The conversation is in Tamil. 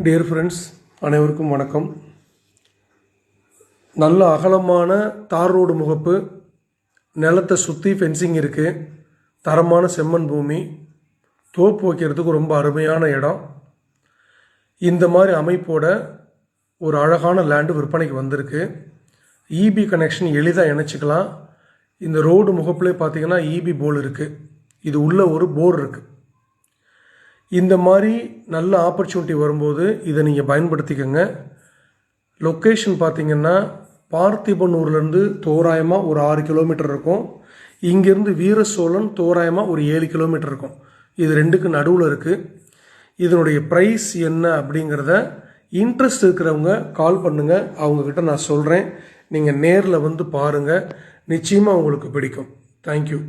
டியர் ஃப்ரெண்ட்ஸ், அனைவருக்கும் வணக்கம். நல்ல அகலமான தார் ரோடு முகப்பு, நிலத்தை சுற்றி ஃபென்சிங் இருக்குது, தரமான செம்மண் பூமி, தோப்பு வைக்கிறதுக்கு ரொம்ப அருமையான இடம். இந்த மாதிரி அமைப்போட ஒரு அழகான லேண்டு விற்பனைக்கு வந்திருக்கு. இபி கனெக்ஷன் எளிதாக இணைச்சிக்கலாம். இந்த ரோடு முகப்புலேயே பார்த்தீங்கன்னா இபி போல் இருக்குது. இது உள்ள ஒரு போர் இருக்குது. இந்த மாதிரி நல்ல ஆப்பர்ச்சுனிட்டி வரும்போது இதை நீங்கள் பயன்படுத்திக்கோங்க. லொக்கேஷன் பார்த்திங்கன்னா பார்த்திபனூர்லேருந்து தோராயமாக ஒரு 6 கிலோமீட்டர் இருக்கும். இங்கேருந்து வீரசோழன் தோராயமாக ஒரு 7 கிலோமீட்டர் இருக்கும். இது ரெண்டுக்கு நடுவில் இருக்குது. இதனுடைய ப்ரைஸ் என்ன அப்படிங்கிறத இன்ட்ரெஸ்ட் இருக்கிறவங்க கால் பண்ணுங்கள். அவங்கக்கிட்ட நான் சொல்கிறேன். நீங்கள் நேரில் வந்து பாருங்கள், நிச்சயமாக உங்களுக்கு பிடிக்கும். தேங்க்யூ.